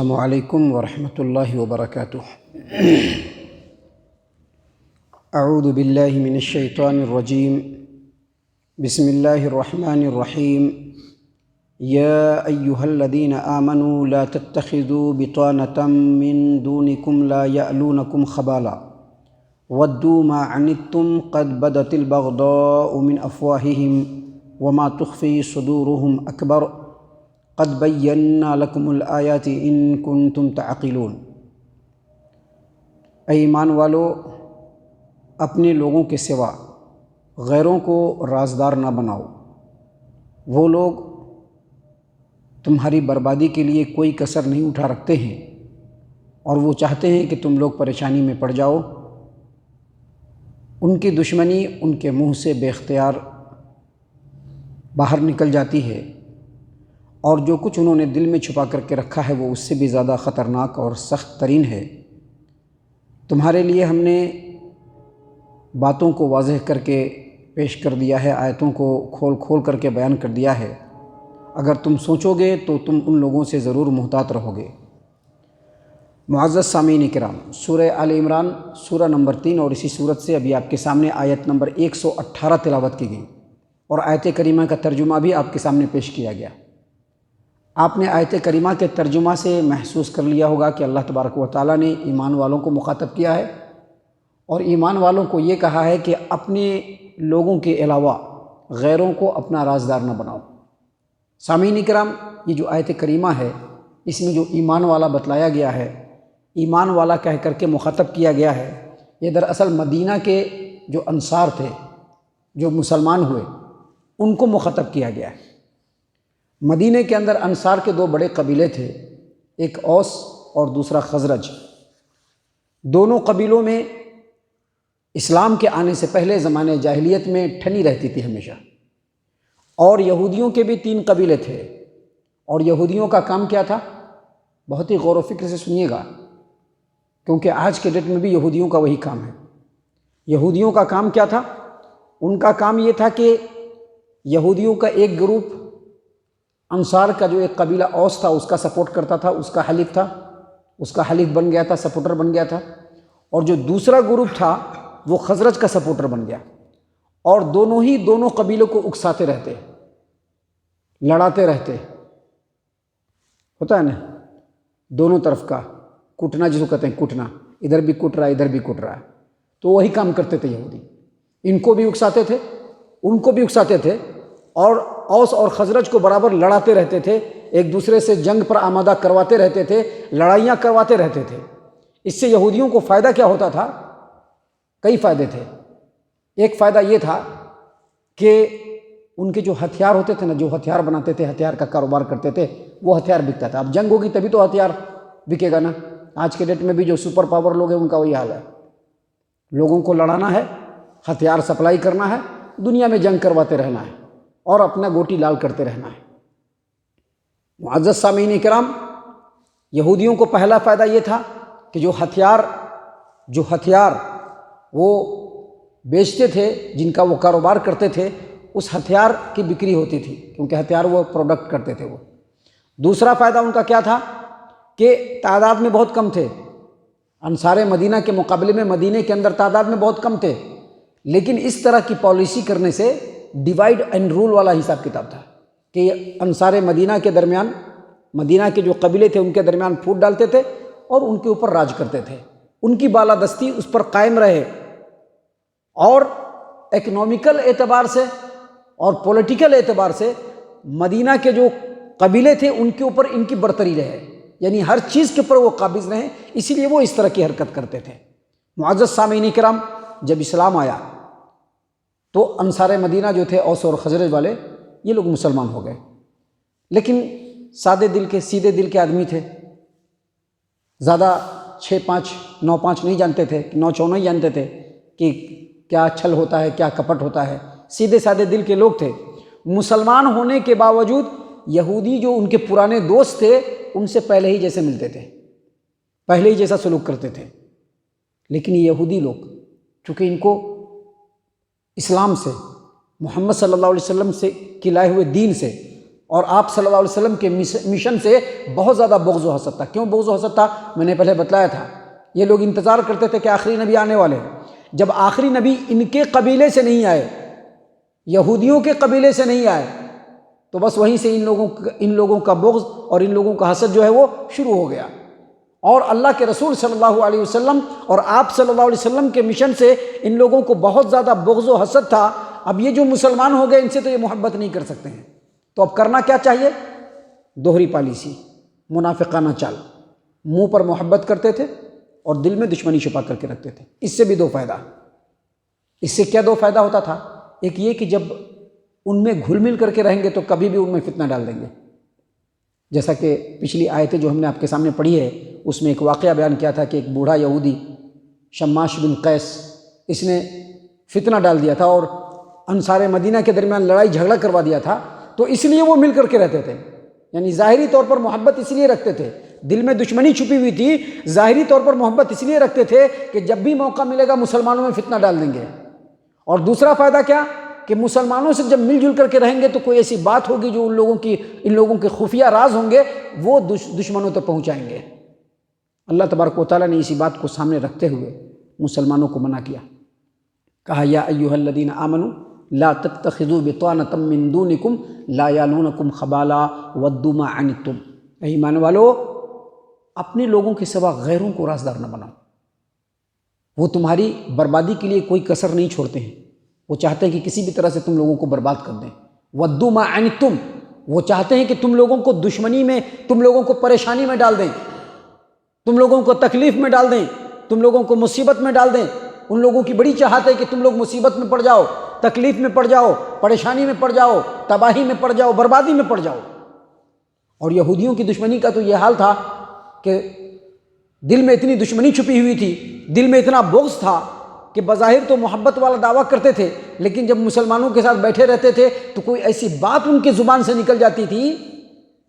السلام علیکم ورحمۃ اللہ وبرکاتہ۔ اعوذ باللہ من الشیطان الرجیم، بسم اللہ الرحمن الرحیم۔ یا ایہا الذین آمنوا لا تتخذوا بطانة من دونکم لا یألونکم خبالا ودوا ما عنتم قد بدت البغضاء من افواہہم وما تخفی صدورہم اکبر قد بینا لکم الآیات ان کنتم تعقلون۔ اے ایمان والو، اپنے لوگوں کے سوا غیروں کو رازدار نہ بناؤ۔ وہ لوگ تمہاری بربادی کے لیے کوئی کسر نہیں اٹھا رکھتے ہیں اور وہ چاہتے ہیں کہ تم لوگ پریشانی میں پڑ جاؤ۔ ان کی دشمنی ان کے منہ سے بے اختیار باہر نکل جاتی ہے، اور جو کچھ انہوں نے دل میں چھپا کر کے رکھا ہے وہ اس سے بھی زیادہ خطرناک اور سخت ترین ہے۔ تمہارے لیے ہم نے باتوں کو واضح کر کے پیش کر دیا ہے، آیتوں کو کھول کھول کر کے بیان کر دیا ہے۔ اگر تم سوچو گے تو تم ان لوگوں سے ضرور محتاط رہو گے۔ معزز سامعین کرام، سورہ آل عمران سورہ نمبر 3 اور اسی سورت سے ابھی آپ کے سامنے آیت نمبر 118 تلاوت کی گئی، اور آیت کریمہ کا ترجمہ بھی آپ کے سامنے پیش کیا گیا۔ آپ نے آیت کریمہ کے ترجمہ سے محسوس کر لیا ہوگا کہ اللہ تبارک و تعالیٰ نے ایمان والوں کو مخاطب کیا ہے، اور ایمان والوں کو یہ کہا ہے کہ اپنے لوگوں کے علاوہ غیروں کو اپنا رازدار نہ بناؤ۔ سامعین کرام، یہ جو آیت کریمہ ہے اس میں جو ایمان والا بتلایا گیا ہے، ایمان والا کہہ کر کے مخاطب کیا گیا ہے، یہ دراصل مدینہ کے جو انصار تھے، جو مسلمان ہوئے، ان کو مخاطب کیا گیا ہے۔ مدینہ کے اندر انصار کے دو بڑے قبیلے تھے، ایک اوس اور دوسرا خزرج۔ دونوں قبیلوں میں اسلام کے آنے سے پہلے زمانے جاہلیت میں ٹھنی رہتی تھی ہمیشہ، اور یہودیوں کے بھی 3 قبیلے تھے۔ اور یہودیوں کا کام کیا تھا؟ بہت ہی غور و فکر سے سنیے گا، کیونکہ آج کے ڈیٹ میں بھی یہودیوں کا وہی کام ہے۔ یہودیوں کا کام کیا تھا؟ ان کا کام یہ تھا کہ یہودیوں کا ایک گروپ انصار کا جو ایک قبیلہ اوس تھا اس کا سپورٹ کرتا تھا، اس کا حلیف تھا، اس کا حلیف بن گیا تھا، سپورٹر بن گیا تھا، اور جو دوسرا گروپ تھا وہ خزرج کا سپورٹر بن گیا، اور دونوں قبیلوں کو اکساتے رہتے، لڑاتے رہتے، ہوتا ہے نا، دونوں طرف کا کٹنا، جس کو کہتے ہیں کٹنا، ادھر بھی کٹ رہا ہے ادھر بھی کٹ رہا ہے، تو وہی کام کرتے تھے یہودی، ان کو بھی اکساتے تھے ان کو بھی اکساتے تھے، اور اوس اور خزرج کو برابر لڑاتے رہتے تھے، ایک دوسرے سے جنگ پر آمادہ کرواتے رہتے تھے، لڑائیاں کرواتے رہتے تھے۔ اس سے یہودیوں کو فائدہ کیا ہوتا تھا؟ کئی فائدے تھے۔ ایک فائدہ یہ تھا کہ ان کے جو ہتھیار ہوتے تھے نا، جو ہتھیار بناتے تھے، ہتھیار کا کاروبار کرتے تھے، وہ ہتھیار بکتا تھا۔ اب جنگ ہوگی تبھی تو ہتھیار بکے گا نا۔ آج کے ڈیٹ میں بھی جو سپر پاور لوگ ہیں ان کا وہی حال ہے، لوگوں کو لڑانا ہے، ہتھیار سپلائی کرنا ہے، دنیا میں جنگ کرواتے رہنا ہے اور اپنا گوٹی لال کرتے رہنا ہے۔ معزز سامعین کرام، یہودیوں کو پہلا فائدہ یہ تھا کہ جو ہتھیار وہ بیچتے تھے، جن کا وہ کاروبار کرتے تھے، اس ہتھیار کی بکری ہوتی تھی، کیونکہ ہتھیار وہ پروڈکٹ کرتے تھے وہ۔ دوسرا فائدہ ان کا کیا تھا کہ تعداد میں بہت کم تھے، انصار مدینہ کے مقابلے میں مدینہ کے اندر تعداد میں بہت کم تھے، لیکن اس طرح کی پالیسی کرنے سے ڈیوائڈ اینڈ رول والا حساب کتاب تھا کہ انصار مدینہ کے درمیان، مدینہ کے جو قبیلے تھے ان کے درمیان پھوٹ ڈالتے تھے اور ان کے اوپر راج کرتے تھے، ان کی بالادستی اس پر قائم رہے، اور اکنامیکل اعتبار سے اور پولیٹیکل اعتبار سے مدینہ کے جو قبیلے تھے ان کے اوپر ان کی برتری رہے، یعنی ہر چیز کے اوپر وہ قابض رہیں، اسی لیے وہ اس طرح کی حرکت کرتے تھے۔ معزز سامعین کرام، جب اسلام آیا تو انصار مدینہ جو تھے، اوس اور خزرج والے، یہ لوگ مسلمان ہو گئے، لیکن سادے دل کے، سیدھے دل کے آدمی تھے، زیادہ 6-5 9-5 نہیں جانتے تھے، 9-4 نہیں جانتے تھے کہ کیا چھل ہوتا ہے، کیا کپٹ ہوتا ہے، سیدھے سادے دل کے لوگ تھے۔ مسلمان ہونے کے باوجود یہودی جو ان کے پرانے دوست تھے ان سے پہلے ہی جیسے ملتے تھے، پہلے ہی جیسا سلوک کرتے تھے، لیکن یہ یہودی لوگ چونکہ ان کو اسلام سے، محمد صلی اللہ علیہ وسلم سے لائے ہوئے دین سے اور آپ صلی اللہ علیہ وسلم کے مشن سے بہت زیادہ بغض و حسد تھا۔ کیوں بغض و حسد تھا؟ میں نے پہلے بتلایا تھا، یہ لوگ انتظار کرتے تھے کہ آخری نبی آنے والے ہیں۔ جب آخری نبی ان کے قبیلے سے نہیں آئے، یہودیوں کے قبیلے سے نہیں آئے، تو بس وہیں سے ان لوگوں کا بغض اور ان لوگوں کا حسد جو ہے وہ شروع ہو گیا۔ اور اللہ کے رسول صلی اللہ علیہ وسلم اور آپ صلی اللہ علیہ وسلم کے مشن سے ان لوگوں کو بہت زیادہ بغض و حسد تھا۔ اب یہ جو مسلمان ہو گئے، ان سے تو یہ محبت نہیں کر سکتے ہیں، تو اب کرنا کیا چاہیے؟ دوہری پالیسی، منافقانہ چال۔ منہ پر محبت کرتے تھے اور دل میں دشمنی چھپا کر کے رکھتے تھے۔ اس سے بھی دو فائدہ۔ اس سے کیا دو فائدہ ہوتا تھا؟ ایک یہ کہ جب ان میں گھل مل کر کے رہیں گے تو کبھی بھی ان میں فتنہ ڈال دیں گے۔ جیسا کہ پچھلی آیتیں جو ہم نے آپ کے سامنے پڑھی ہے، اس میں ایک واقعہ بیان کیا تھا کہ ایک بوڑھا یہودی شماش بن قیس، اس نے فتنہ ڈال دیا تھا اور انصار مدینہ کے درمیان لڑائی جھگڑا کروا دیا تھا، تو اس لیے وہ مل کر کے رہتے تھے۔ یعنی ظاہری طور پر محبت اس لیے رکھتے تھے، دل میں دشمنی چھپی ہوئی تھی، ظاہری طور پر محبت اس لیے رکھتے تھے کہ جب بھی موقع ملے گا مسلمانوں میں فتنہ ڈال دیں گے۔ اور دوسرا فائدہ کیا کہ مسلمانوں سے جب مل جل کر کے رہیں گے تو کوئی ایسی بات ہوگی جو ان لوگوں کے خفیہ راز ہوں گے، وہ دشمنوں تک پہنچائیں گے۔ اللہ تبارک و تعالیٰ نے اسی بات کو سامنے رکھتے ہوئے مسلمانوں کو منع کیا، کہا یا ایھا الذین آمنوا لا تتخذوا بطانۃ من دونکم لا یالونکم خبالا ودوا ما عنتم، اے ایمان والو اپنے لوگوں کے سوا غیروں کو رازدار نہ بناؤ، وہ تمہاری بربادی کے لیے کوئی کسر نہیں چھوڑتے ہیں، وہ چاہتے ہیں کہ کسی بھی طرح سے تم لوگوں کو برباد کر دیں۔ ودوا ما عنتم، وہ چاہتے ہیں کہ تم لوگوں کو دشمنی میں، تم لوگوں کو پریشانی میں ڈال دیں، تم لوگوں کو تکلیف میں ڈال دیں، تم لوگوں کو مصیبت میں ڈال دیں۔ ان لوگوں کی بڑی چاہت ہے کہ تم لوگ مصیبت میں پڑ جاؤ، تکلیف میں پڑ جاؤ، پریشانی میں پڑ جاؤ، تباہی میں پڑ جاؤ، بربادی میں پڑ جاؤ۔ اور یہودیوں کی دشمنی کا تو یہ حال تھا کہ دل میں اتنی دشمنی چھپی ہوئی تھی، دل میں اتنا بغض تھا کہ بظاہر تو محبت والا دعویٰ کرتے تھے، لیکن جب مسلمانوں کے ساتھ بیٹھے رہتے تھے تو کوئی ایسی بات ان کے زبان سے نکل جاتی تھی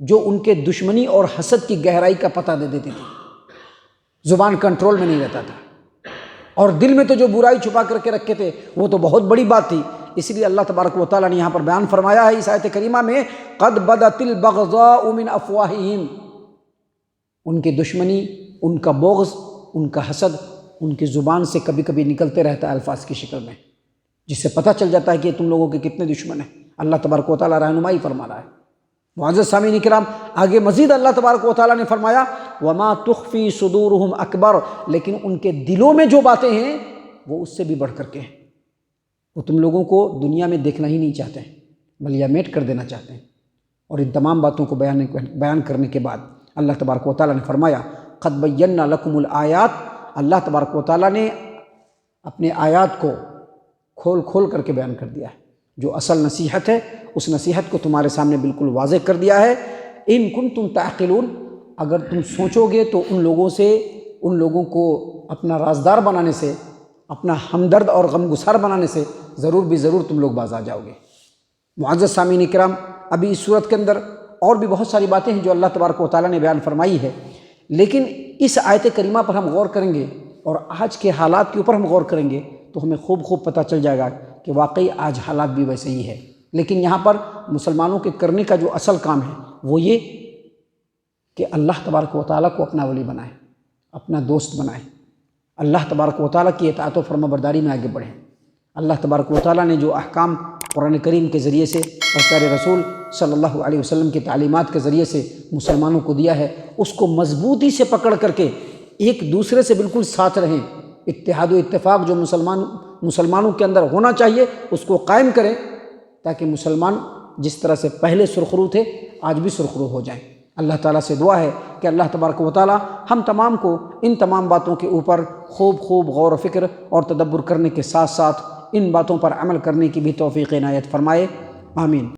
جو ان کے دشمنی اور حسد کی گہرائی کا پتہ دے دیتی تھی۔ زبان کنٹرول میں نہیں رہتا تھا، اور دل میں تو جو برائی چھپا کر کے رکھے تھے وہ تو بہت بڑی بات تھی۔ اس لیے اللہ تبارک و تعالیٰ نے یہاں پر بیان فرمایا ہے اس آیت کریمہ میں، قد بدت البغضاء من افواہہم، ان کی دشمنی، ان کا بغض، ان کا حسد ان کی زبان سے کبھی کبھی نکلتے رہتا ہے الفاظ کی شکل میں، جس سے پتہ چل جاتا ہے کہ تم لوگوں کے کتنے دشمن ہیں۔ اللہ تبارک و تعالیٰ رہنمائی فرما رہا ہے۔ معزز سامعین کرام، آگے مزید اللہ تبارک و تعالیٰ نے فرمایا وما تخفی صدورہم اکبر، لیکن ان کے دلوں میں جو باتیں ہیں وہ اس سے بھی بڑھ کر کے ہیں۔ وہ تم لوگوں کو دنیا میں دیکھنا ہی نہیں چاہتے ہیں، بلکہ میٹ کر دینا چاہتے ہیں۔ اور ان تمام باتوں کو بیان کرنے کے بعد اللہ تبارک و تعالیٰ نے فرمایا قد بینا لکم الآیات، اللہ تبارک و تعالیٰ نے اپنے آیات کو کھول کھول کر کے بیان کر دیا ہے، جو اصل نصیحت ہے اس نصیحت کو تمہارے سامنے بالکل واضح کر دیا ہے۔ ان کنتم تعقلون، اگر تم سوچو گے تو ان لوگوں کو اپنا رازدار بنانے سے، اپنا ہمدرد اور غمگسار بنانے سے ضرور تم لوگ باز آ جاؤ گے۔ معزز سامعین کرام، ابھی اس صورت کے اندر اور بھی بہت ساری باتیں ہیں جو اللہ تبارک و تعالیٰ نے بیان فرمائی ہے، لیکن اس آیت کریمہ پر ہم غور کریں گے اور آج کے حالات کے اوپر ہم غور کریں گے تو ہمیں خوب پتہ چل جائے گا کہ واقعی آج حالات بھی ویسے ہی ہے۔ لیکن یہاں پر مسلمانوں کے کرنے کا جو اصل کام ہے وہ یہ کہ اللہ تبارک و تعالیٰ کو اپنا ولی بنائیں، اپنا دوست بنائیں، اللہ تبارک و تعالیٰ کی اطاعت و فرما برداری میں آگے بڑھیں۔ اللہ تبارک و تعالیٰ نے جو احکام قرآن کریم کے ذریعے سے اور پیارے رسول صلی اللہ علیہ وسلم کی تعلیمات کے ذریعے سے مسلمانوں کو دیا ہے، اس کو مضبوطی سے پکڑ کر کے ایک دوسرے سے بالکل ساتھ رہیں۔ اتحاد و اتفاق جو مسلمانوں کے اندر ہونا چاہیے اس کو قائم کریں، تاکہ مسلمان جس طرح سے پہلے سرخرو تھے آج بھی سرخرو ہو جائیں۔ اللہ تعالیٰ سے دعا ہے کہ اللہ تبارک و تعالیٰ ہم تمام کو ان تمام باتوں کے اوپر خوب غور و فکر اور تدبر کرنے کے ساتھ ساتھ ان باتوں پر عمل کرنے کی بھی توفیق عنایت فرمائے، آمین۔